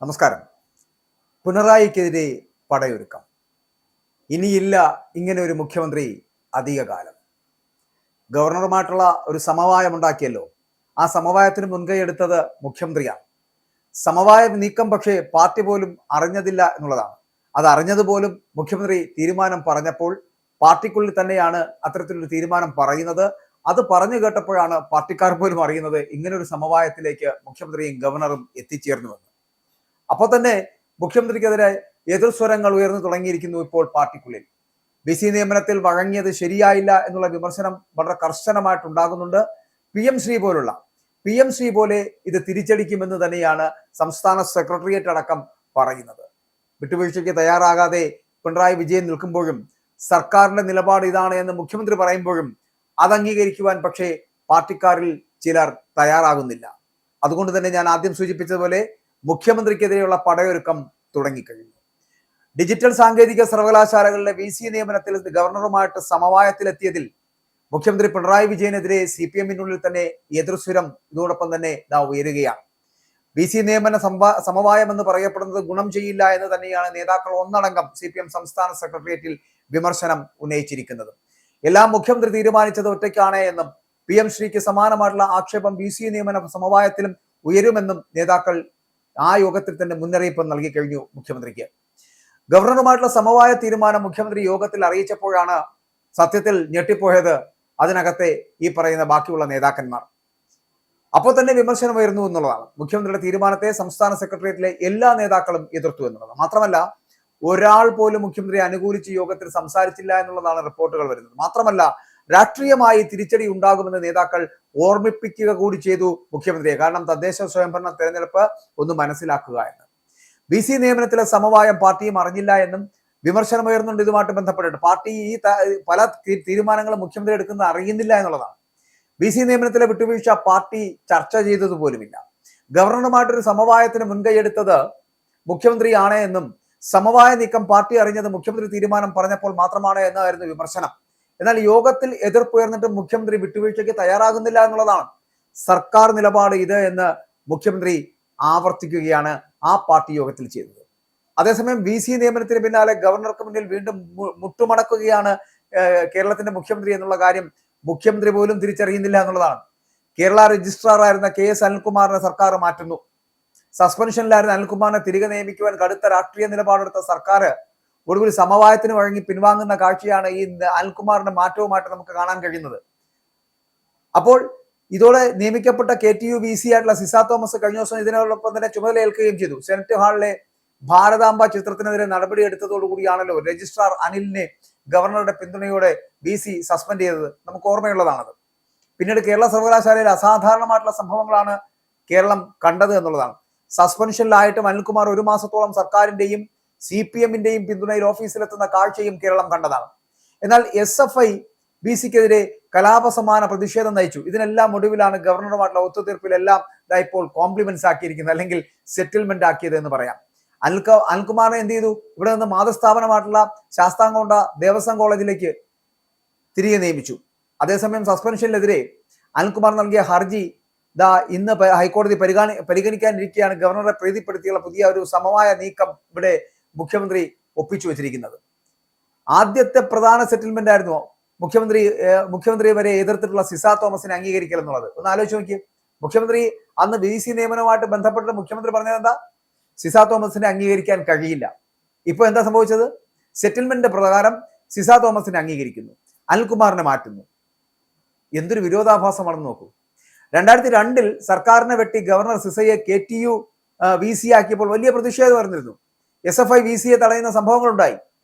നമസ്കാരം. പിണറായിക്കെതിരെ പടയൊരുക്കം. ഇനിയില്ല ഇങ്ങനെ ഒരു മുഖ്യമന്ത്രി അധികകാലം. ഗവർണറുമായിട്ടുള്ള ഒരു സമവായം ഉണ്ടാക്കിയല്ലോ. ആ സമവായത്തിന് മുൻകൈ എടുത്തത് മുഖ്യമന്ത്രിയാണ്. സമവായം നീക്കം പക്ഷേ പാർട്ടി പോലും അറിഞ്ഞതില്ല എന്നുള്ളതാണ്. അത് അറിഞ്ഞതുപോലും മുഖ്യമന്ത്രി തീരുമാനം പറഞ്ഞപ്പോൾ പാർട്ടിക്കുള്ളിൽ തന്നെയാണ് അത്തരത്തിലൊരു തീരുമാനം പറയുന്നത്. അത് പറഞ്ഞു കേട്ടപ്പോഴാണ് പാർട്ടിക്കാർ പോലും അറിയുന്നത് ഇങ്ങനെ ഒരു സമവായത്തിലേക്ക് മുഖ്യമന്ത്രിയും ഗവർണറും എത്തിച്ചേർന്നുവെന്ന്. അപ്പോൾ തന്നെ മുഖ്യമന്ത്രിക്കെതിരെ എതിർസ്വരങ്ങൾ ഉയർന്നു തുടങ്ങിയിരിക്കുന്നു. ഇപ്പോൾ പാർട്ടിക്കുള്ളിൽ ബി സി നിയമനത്തിൽ വഴങ്ങിയത് ശരിയായില്ല എന്നുള്ള വിമർശനം വളരെ കർശനമായിട്ടുണ്ടാകുന്നുണ്ട്. പി എം ശ്രീ പോലെ ഇത് തിരിച്ചടിക്കുമെന്ന് തന്നെയാണ് സംസ്ഥാന സെക്രട്ടേറിയറ്റ് അടക്കം പറയുന്നത്. വിട്ടുവീഴ്ചയ്ക്ക് തയ്യാറാകാതെ പിണറായി വിജയൻ നിൽക്കുമ്പോഴും സർക്കാരിന്റെ നിലപാട് ഇതാണ് എന്ന് മുഖ്യമന്ത്രി പറയുമ്പോഴും അത് അംഗീകരിക്കുവാൻ പക്ഷേ പാർട്ടിക്കാരിൽ ചിലർ തയ്യാറാകുന്നില്ല. അതുകൊണ്ട് തന്നെ ഞാൻ ആദ്യം സൂചിപ്പിച്ചതുപോലെ മുഖ്യമന്ത്രിക്കെതിരെയുള്ള പടയൊരുക്കം തുടങ്ങിക്കഴിഞ്ഞു. ഡിജിറ്റൽ സാങ്കേതിക സർവകലാശാലകളിലെ വി സി നിയമനത്തിൽ ഗവർണറുമായിട്ട് സമവായത്തിലെത്തിയതിൽ മുഖ്യമന്ത്രി പിണറായി വിജയനെതിരെ CPM-നുള്ളിൽ തന്നെ എതിർസ്വരം ഇതോടൊപ്പം തന്നെ ഉയരുകയാണ്. വി സി നിയമന സമവായം എന്ന് പറയപ്പെടുന്നത് ഗുണം ചെയ്യില്ല എന്ന് തന്നെയാണ് നേതാക്കൾ ഒന്നടങ്കം CPM സംസ്ഥാന സെക്രട്ടേറിയറ്റിൽ വിമർശനം ഉന്നയിച്ചിരിക്കുന്നത്. എല്ലാം മുഖ്യമന്ത്രി തീരുമാനിച്ചത് ഒറ്റയ്ക്കാണ് എന്നും PM ശ്രീക്ക് സമാനമായിട്ടുള്ള ആക്ഷേപം വി സി നിയമന സമവായത്തിലും ഉയരുമെന്നും നേതാക്കൾ ആ യോഗത്തിൽ തന്നെ മുന്നറിയിപ്പ് നൽകി കഴിഞ്ഞു മുഖ്യമന്ത്രിക്ക്. ഗവർണറുമായിട്ടുള്ള സമവായ തീരുമാനം മുഖ്യമന്ത്രി യോഗത്തിൽ അറിയിച്ചപ്പോഴാണ് സത്യത്തിൽ ഞെട്ടിപ്പോയത് അതിനകത്തെ ഈ പറയുന്ന ബാക്കിയുള്ള നേതാക്കന്മാർ. അപ്പോൾ തന്നെ വിമർശനം ഉയർന്നു എന്നുള്ളതാണ്. മുഖ്യമന്ത്രിയുടെ തീരുമാനത്തെ സംസ്ഥാന സെക്രട്ടേറിയറ്റിലെ എല്ലാ നേതാക്കളും എതിർത്തു എന്നുള്ളത് മാത്രമല്ല, ഒരാൾ പോലും മുഖ്യമന്ത്രിയെ അനുകൂലിച്ച് യോഗത്തിൽ സംസാരിച്ചില്ല എന്നുള്ളതാണ് റിപ്പോർട്ടുകൾ വരുന്നത്. മാത്രമല്ല, രാഷ്ട്രീയമായി തിരിച്ചടി ഉണ്ടാകുമെന്ന് നേതാക്കൾ ഓർമ്മിപ്പിക്കുക കൂടി ചെയ്തു മുഖ്യമന്ത്രിയെ. കാരണം തദ്ദേശ സ്വയംഭരണ തെരഞ്ഞെടുപ്പ് ഒന്ന് മനസ്സിലാക്കുക എന്ന്. വി സി നിയമനത്തിലെ സമവായം പാർട്ടിയും അറിഞ്ഞില്ല എന്നും വിമർശനമുയർന്നുണ്ട്. ഇതുമായിട്ട് ബന്ധപ്പെട്ടിട്ട് പാർട്ടി ഈ പല തീരുമാനങ്ങളും മുഖ്യമന്ത്രി എടുക്കുന്നത് അറിയുന്നില്ല എന്നുള്ളതാണ്. വി സി നിയമനത്തിലെ വിട്ടുവീഴ്ച പാർട്ടി ചർച്ച ചെയ്തത് പോലുമില്ല. ഗവർണറുമായിട്ടൊരു സമവായത്തിന് മുൻകൈയെടുത്തത് മുഖ്യമന്ത്രിയാണ് എന്നും സമവായ നീക്കം പാർട്ടി അറിഞ്ഞത് മുഖ്യമന്ത്രി തീരുമാനം പറഞ്ഞപ്പോൾ മാത്രമാണ് എന്നായിരുന്നു വിമർശനം. എന്നാൽ യോഗത്തിൽ എതിർപ്പുയർന്നിട്ട് മുഖ്യമന്ത്രി വിട്ടുവീഴ്ചയ്ക്ക് തയ്യാറാകുന്നില്ല എന്നുള്ളതാണ് സർക്കാർ നിലപാട് ഇത് എന്ന് മുഖ്യമന്ത്രി ആവർത്തിക്കുകയാണ് ആ പാർട്ടി യോഗത്തിൽ ചെയ്തത്. അതേസമയം വി സി നിയമനത്തിന് പിന്നാലെ ഗവർണർക്ക് മുന്നിൽ വീണ്ടും മുട്ടുമടക്കുകയാണ് കേരളത്തിന്റെ മുഖ്യമന്ത്രി എന്നുള്ള കാര്യം മുഖ്യമന്ത്രി പോലും തിരിച്ചറിയുന്നില്ല എന്നുള്ളതാണ്. കേരള രജിസ്ട്രാർ ആയിരുന്ന KS അനിൽകുമാറിനെ സർക്കാർ മാറ്റുന്നു. സസ്പെൻഷനിലായിരുന്ന അനിൽകുമാറിനെ തിരികെ നിയമിക്കുവാൻ കടുത്ത രാഷ്ട്രീയ നിലപാടെടുത്ത സർക്കാർ ഒടുവിൽ സമവായത്തിന് വഴങ്ങി പിൻവാങ്ങുന്ന കാഴ്ചയാണ് ഈ അനിൽകുമാറിന്റെ മാറ്റവുമായിട്ട് നമുക്ക് കാണാൻ കഴിയുന്നത്. അപ്പോൾ ഇതോടെ നിയമിക്കപ്പെട്ട KTU VC ആയിട്ടുള്ള സിസ തോമസ് കഴിഞ്ഞ ദിവസം ഇതിനോടൊപ്പം തന്നെ ചുമതലയേൽക്കുകയും ചെയ്തു. സെനറ്റ് ഹാളിലെ ഭാരതാംബ ചിത്രത്തിനെതിരെ നടപടിയെടുത്തതോടുകൂടിയാണല്ലോ രജിസ്ട്രാർ അനിലിനെ ഗവർണറുടെ പിന്തുണയോടെ VC സസ്പെൻഡ് ചെയ്തത്. നമുക്ക് ഓർമ്മയുള്ളതാണത്. പിന്നീട് കേരള സർവകലാശാലയിൽ അസാധാരണമായിട്ടുള്ള സംഭവങ്ങളാണ് കേരളം കണ്ടത് എന്നുള്ളതാണ്. സസ്പെൻഷനിലായിട്ടും അനിൽകുമാർ 1 മാസത്തോളം സർക്കാരിന്റെയും CPM-ന്റെയും പിന്തുണയിൽ ഓഫീസിലെത്തുന്ന കാഴ്ചയും കേരളം കണ്ടതാണ്. എന്നാൽ SFI VC-ക്കെതിരെ കലാപസമാന പ്രതിഷേധം നയിച്ചു. ഇതിനെല്ലാം ഒടുവിലാണ് ഗവർണറുമായിട്ടുള്ള ഒത്തുതീർപ്പിലെല്ലാം ഇപ്പോൾ കോംപ്ലിമെന്റ്സ് ആക്കിയിരിക്കുന്നത്, അല്ലെങ്കിൽ സെറ്റിൽമെന്റ് ആക്കിയത് എന്ന് പറയാം. അനിൽകുമാറിനെ എന്ത് ചെയ്തു? ഇവിടെ നിന്ന് മാതൃസ്ഥാപനമായിട്ടുള്ള ശാസ്താംകോട്ട ദേവസ്വം കോളേജിലേക്ക് തിരികെ നിയമിച്ചു. അതേസമയം സസ്പെൻഷനിലെതിരെ അനിൽകുമാർ നൽകിയ ഹർജി ഇന്ന് ഹൈക്കോടതി പരിഗണിക്കാനിരിക്കെയാണ് ഗവർണറെ പ്രീതിപ്പെടുത്തിയുള്ള പുതിയ ഒരു സമവായ നീക്കം ഇവിടെ മുഖ്യമന്ത്രി ഒപ്പിച്ചു വെച്ചിരിക്കുന്നത്. ആദ്യത്തെ പ്രധാന സെറ്റിൽമെന്റ് ആയിരുന്നു മുഖ്യമന്ത്രി വരെ എതിർത്തിട്ടുള്ള സിസ തോമസിനെ അംഗീകരിക്കൽ എന്നുള്ളത്. ഒന്ന് ആലോചിച്ച് നോക്കി. മുഖ്യമന്ത്രി അന്ന് VC നിയമനവുമായിട്ട് ബന്ധപ്പെട്ട് മുഖ്യമന്ത്രി പറഞ്ഞത് എന്താ? സിസ തോമസിനെ അംഗീകരിക്കാൻ കഴിയില്ല. ഇപ്പൊ എന്താ സംഭവിച്ചത്? സെറ്റിൽമെന്റ് പ്രകാരം സിസ തോമസിനെ അംഗീകരിക്കുന്നു, അനിൽകുമാറിനെ മാറ്റുന്നു. എന്തൊരു വിരോധാഭാസമാണെന്ന് നോക്കൂ. 2002 സർക്കാരിനെ വെട്ടി ഗവർണർ സിസയെ KTU VC ആക്കിയപ്പോൾ വലിയ പ്രതിഷേധം വരുന്നിരുന്നു. SFI VC-യെ തടയുന്ന സംഭവങ്ങളുണ്ടായി.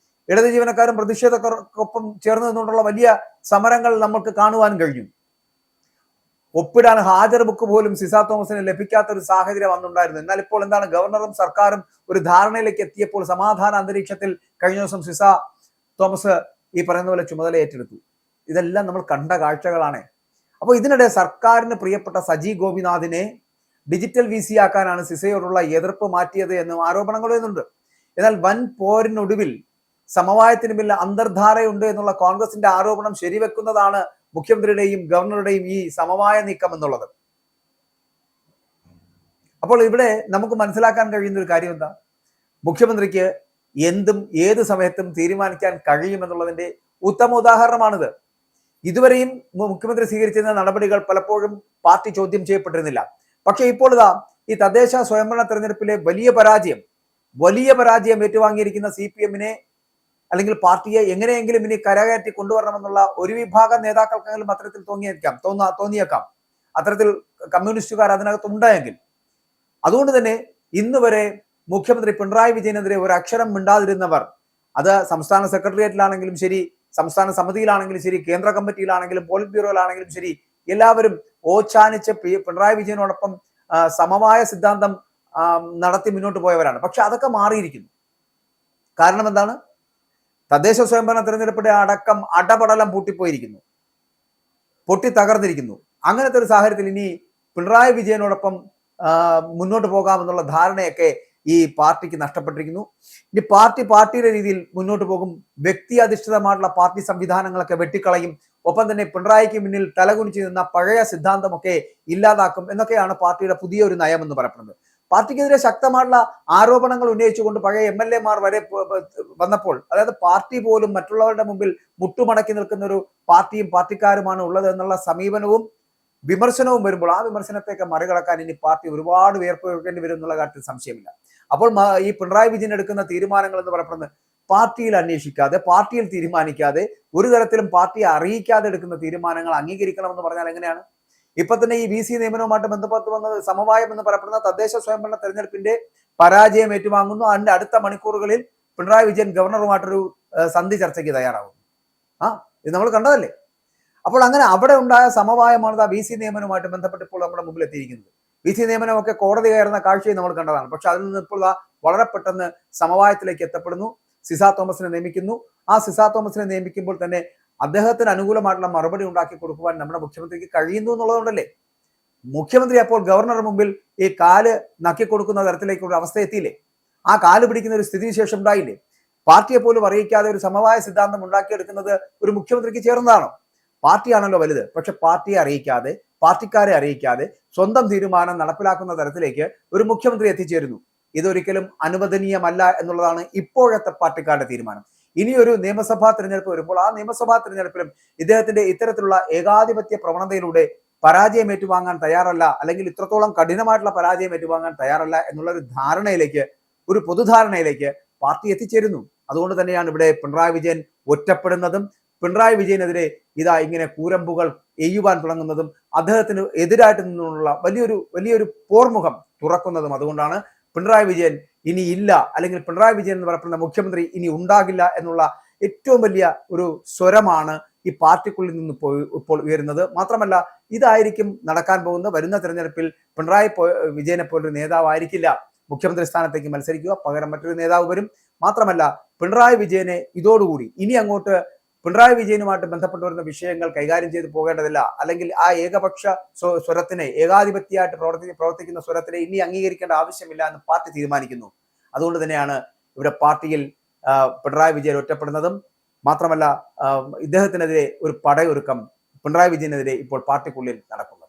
ഇടത് ജീവനക്കാരും പ്രതിഷേധക്കാർക്കൊപ്പം ചേർന്ന് നിന്നുകൊണ്ടുള്ള വലിയ സമരങ്ങൾ നമുക്ക് കാണുവാൻ കഴിഞ്ഞു. ഒപ്പിടാൻ ഹാജർ ബുക്ക് പോലും സിസ തോമസിന് ലഭിക്കാത്ത ഒരു സാഹചര്യം അന്നുണ്ടായിരുന്നു. എന്നാൽ ഇപ്പോൾ എന്താണ്? ഗവർണറും സർക്കാരും ഒരു ധാരണയിലേക്ക് എത്തിയപ്പോൾ സമാധാന അന്തരീക്ഷത്തിൽ കഴിഞ്ഞ ദിവസം സിസ തോമസ് ഈ പറയുന്ന പോലെ ചുമതല ഏറ്റെടുത്തു. ഇതെല്ലാം നമ്മൾ കണ്ട കാഴ്ചകളാണ്. അപ്പോൾ ഇതിനിടെ സർക്കാരിന് പ്രിയപ്പെട്ട സജി ഗോപിനാഥിനെ ഡിജിറ്റൽ VC ആക്കാനാണ് സിസയോടുള്ള എതിർപ്പ് മാറ്റിയത് എന്നും ആരോപണങ്ങൾ വരുന്നുണ്ട്. എന്നാൽ വൻ പോരിനൊടുവിൽ സമവായത്തിന് പിന്നിൽ അന്തർധാരയുണ്ട് എന്നുള്ള കോൺഗ്രസിന്റെ ആരോപണം ശരിവെക്കുന്നതാണ് മുഖ്യമന്ത്രിയുടെയും ഗവർണറുടെയും ഈ സമവായ നീക്കം എന്നുള്ളത്. അപ്പോൾ ഇവിടെ നമുക്ക് മനസ്സിലാക്കാൻ കഴിയുന്ന ഒരു കാര്യം എന്താ? മുഖ്യമന്ത്രിക്ക് എന്തും ഏത് സമയത്തും തീരുമാനിക്കാൻ കഴിയുമെന്നുള്ളതിന്റെ ഉത്തമ ഉദാഹരണമാണിത്. ഇതുവരെയും മുഖ്യമന്ത്രി സ്വീകരിച്ചിരുന്ന നടപടികൾ പലപ്പോഴും പാർട്ടി ചോദ്യം ചെയ്യപ്പെട്ടിരുന്നില്ല. പക്ഷെ ഇപ്പോൾ ഇതാ ഈ തദ്ദേശ സ്വയംഭരണ തെരഞ്ഞെടുപ്പിലെ വലിയ പരാജയം ഏറ്റുവാങ്ങിയിരിക്കുന്ന CPM-നെ അല്ലെങ്കിൽ പാർട്ടിയെ എങ്ങനെയെങ്കിലും ഇനി കരകയറ്റി കൊണ്ടുവരണമെന്നുള്ള ഒരു വിഭാഗം നേതാക്കൾക്കെങ്കിലും അത്തരത്തിൽ തോന്നിയേക്കാം. അത്തരത്തിൽ കമ്മ്യൂണിസ്റ്റുകാർ അതിനകത്ത് ഉണ്ടായെങ്കിൽ. അതുകൊണ്ട് തന്നെ ഇന്ന് വരെ മുഖ്യമന്ത്രി പിണറായി വിജയനെതിരെ ഒരു അക്ഷരം മിണ്ടാതിരുന്നവർ, അത് സംസ്ഥാന സെക്രട്ടേറിയറ്റിലാണെങ്കിലും ശരി, സംസ്ഥാന സമിതിയിലാണെങ്കിലും ശരി, കേന്ദ്ര കമ്മിറ്റിയിലാണെങ്കിലും പോളിറ്റ് ബ്യൂറോയിലാണെങ്കിലും ശരി, എല്ലാവരും ഓച്ചാനിച്ച് പിണറായി വിജയനോടൊപ്പം സമവായ സിദ്ധാന്തം നടത്തി മുന്നോട്ട് പോയവരാണ്. പക്ഷെ അതൊക്കെ മാറിയിരിക്കുന്നു. കാരണം എന്താണ്? തദ്ദേശ സ്വയംഭരണ തെരഞ്ഞെടുപ്പിന്റെ അടക്കം അടപടലം പൊട്ടി തകർന്നിരിക്കുന്നു. അങ്ങനത്തെ ഒരു സാഹചര്യത്തിൽ ഇനി പിണറായി വിജയനോടൊപ്പം മുന്നോട്ട് പോകാമെന്നുള്ള ധാരണയൊക്കെ ഈ പാർട്ടിക്ക് നഷ്ടപ്പെട്ടിരിക്കുന്നു. ഇനി പാർട്ടിയുടെ രീതിയിൽ മുന്നോട്ട് പോകും. വ്യക്തി അധിഷ്ഠിതമായിട്ടുള്ള പാർട്ടി സംവിധാനങ്ങളൊക്കെ വെട്ടിക്കളയും. ഒപ്പം തന്നെ പിണറായിക്ക് മുന്നിൽ തലകുനിച്ച് നിന്ന പഴയ സിദ്ധാന്തമൊക്കെ ഇല്ലാതാക്കും എന്നൊക്കെയാണ് പാർട്ടിയുടെ പുതിയ ഒരു നയം എന്ന് പറയപ്പെടുന്നത്. പാർട്ടിക്കെതിരെ ശക്തമായിട്ടുള്ള ആരോപണങ്ങൾ ഉന്നയിച്ചുകൊണ്ട് പഴയ MLA-മാർ വരെ വന്നപ്പോൾ, അതായത് പാർട്ടി പോലും മറ്റുള്ളവരുടെ മുമ്പിൽ മുട്ടുമടക്കി നിൽക്കുന്ന ഒരു പാർട്ടിയും പാർട്ടിക്കാരുമാണ് ഉള്ളത് എന്നുള്ള സമീപനവും വിമർശനവും വരുമ്പോൾ ആ വിമർശനത്തെയൊക്കെ മറികടക്കാൻ ഇനി പാർട്ടി ഒരുപാട് വിയർപ്പൊഴുക്കേണ്ടി വരും എന്നുള്ള കാര്യത്തിൽ സംശയമില്ല. അപ്പോൾ ഈ പിണറായി വിജയൻ എടുക്കുന്ന തീരുമാനങ്ങൾ എന്ന് പറയപ്പെടുന്നത് പാർട്ടിയിൽ അന്വേഷിക്കാതെ, പാർട്ടിയിൽ തീരുമാനിക്കാതെ, ഒരു തരത്തിലും പാർട്ടിയെ അറിയിക്കാതെ എടുക്കുന്ന തീരുമാനങ്ങൾ അംഗീകരിക്കണമെന്ന് പറഞ്ഞാൽ എങ്ങനെയാണ്? ഇപ്പൊ തന്നെ ഈ VC നിയമനവുമായിട്ട് ബന്ധപ്പെട്ട് വന്നത് സമവായം എന്ന് പറയപ്പെടുന്ന തദ്ദേശ സ്വയംഭരണ തെരഞ്ഞെടുപ്പിന്റെ പരാജയം ഏറ്റുവാങ്ങുന്നു. അതിന്റെ അടുത്ത മണിക്കൂറുകളിൽ പിണറായി വിജയൻ ഗവർണറുമായിട്ടൊരു സന്ധി ചർച്ചയ്ക്ക് തയ്യാറാകുന്നു. ഇത് നമ്മൾ കണ്ടതല്ലേ? അപ്പോൾ അങ്ങനെ അവിടെ ഉണ്ടായ സമവായമാണ് VC നിയമനവുമായിട്ട് ബന്ധപ്പെട്ട് ഇപ്പോൾ നമ്മുടെ മുമ്പിൽ എത്തിയിരിക്കുന്നത്. VC നിയമനമൊക്കെ കോടതി കയറുന്ന കാഴ്ചയും നമ്മൾ കണ്ടതാണ്. പക്ഷെ അതിൽ നിന്ന് ഇപ്പോൾ വളരെ പെട്ടെന്ന് സമവായത്തിലേക്ക് എത്തപ്പെടുന്നു. സിസ തോമസിനെ നിയമിക്കുന്നു. ആ സിസ തോമസിനെ നിയമിക്കുമ്പോൾ തന്നെ അദ്ദേഹത്തിന് അനുകൂലമായിട്ടുള്ള മറുപടി ഉണ്ടാക്കി കൊടുക്കുവാൻ നമ്മുടെ മുഖ്യമന്ത്രിക്ക് കഴിയുന്നു എന്നുള്ളതുകൊണ്ടല്ലേ മുഖ്യമന്ത്രി അപ്പോൾ ഗവർണറുടെ മുമ്പിൽ ഈ കാല് നക്കിക്കൊടുക്കുന്ന തരത്തിലേക്കുള്ള അവസ്ഥ എത്തിയില്ലേ? ആ കാല് പിടിക്കുന്ന ഒരു സ്ഥിതിവിശേഷം ഉണ്ടായില്ലേ? പാർട്ടിയെ പോലും അറിയിക്കാതെ ഒരു സമവായ സിദ്ധാന്തം ഉണ്ടാക്കിയെടുക്കുന്നത് ഒരു മുഖ്യമന്ത്രിക്ക് ചേർന്നതാണോ? പാർട്ടിയാണല്ലോ വലുത്. പക്ഷെ പാർട്ടിയെ അറിയിക്കാതെ, പാർട്ടിക്കാരെ അറിയിക്കാതെ സ്വന്തം തീരുമാനം നടപ്പിലാക്കുന്ന തരത്തിലേക്ക് ഒരു മുഖ്യമന്ത്രി എത്തിച്ചേരുന്നു. ഇതൊരിക്കലും അനുവദനീയമല്ല എന്നുള്ളതാണ് ഇപ്പോഴത്തെ പാർട്ടിക്കാരുടെ തീരുമാനം. ഇനിയൊരു നിയമസഭാ തിരഞ്ഞെടുപ്പ് വരുമ്പോൾ ആ നിയമസഭാ തിരഞ്ഞെടുപ്പിലും ഇദ്ദേഹത്തിന്റെ ഇത്തരത്തിലുള്ള ഏകാധിപത്യ പ്രവണതയിലൂടെ പരാജയം ഏറ്റുവാങ്ങാൻ തയ്യാറല്ല, അല്ലെങ്കിൽ ഇത്രത്തോളം കഠിനമായിട്ടുള്ള പരാജയം ഏറ്റുവാങ്ങാൻ തയ്യാറല്ല എന്നുള്ള ഒരു ധാരണയിലേക്ക്, ഒരു പൊതുധാരണയിലേക്ക് പാർട്ടി എത്തിച്ചേരുന്നു. അതുകൊണ്ട് തന്നെയാണ് ഇവിടെ പിണറായി വിജയൻ ഒറ്റപ്പെടുന്നതും പിണറായി വിജയനെതിരെ ഇതാ ഇങ്ങനെ കൂരമ്പുകൾ എയ്യുവാൻ തുടങ്ങുന്നതും അദ്ദേഹത്തിന് എതിരായിട്ട് നിന്നുള്ള വലിയൊരു പോർമുഖം തുറക്കുന്നതും. അതുകൊണ്ടാണ് പിണറായി വിജയൻ ഇനി ഇല്ല, അല്ലെങ്കിൽ പിണറായി വിജയൻ എന്ന് പറയപ്പെടുന്ന മുഖ്യമന്ത്രി ഇനി ഉണ്ടാകില്ല എന്നുള്ള ഏറ്റവും വലിയ ഒരു സ്വരമാണ് ഈ പാർട്ടിക്കുള്ളിൽ നിന്ന് ഇപ്പോൾ ഉയരുന്നത്. മാത്രമല്ല, ഇതായിരിക്കും നടക്കാൻ പോകുന്ന വരുന്ന തെരഞ്ഞെടുപ്പിൽ പിണറായി വിജയനെ പോലൊരു നേതാവായിരിക്കില്ല മുഖ്യമന്ത്രി സ്ഥാനത്തേക്ക് മത്സരിക്കുക. പകരം മറ്റൊരു നേതാവ് വരും. മാത്രമല്ല, പിണറായി വിജയനെ ഇതോടുകൂടി ഇനി അങ്ങോട്ട് പിണറായി വിജയനുമായിട്ട് ബന്ധപ്പെട്ട് വരുന്ന വിഷയങ്ങൾ കൈകാര്യം ചെയ്ത് പോകേണ്ടതില്ല, അല്ലെങ്കിൽ ആ ഏകപക്ഷ സ്വരത്തിനെ, ഏകാധിപത്യമായിട്ട് പ്രവർത്തിക്കുന്ന സ്വരത്തിനെ ഇനി അംഗീകരിക്കേണ്ട ആവശ്യമില്ല എന്ന് പാർട്ടി തീരുമാനിക്കുന്നു. അതുകൊണ്ട് തന്നെയാണ് ഇവിടെ പാർട്ടിയിൽ പിണറായി വിജയൻ ഒറ്റപ്പെടുന്നതും. മാത്രമല്ല, ഇദ്ദേഹത്തിനെതിരെ ഒരു പടയൊരുക്കം പിണറായി വിജയനെതിരെ ഇപ്പോൾ പാർട്ടിക്കുള്ളിൽ നടക്കുന്നു.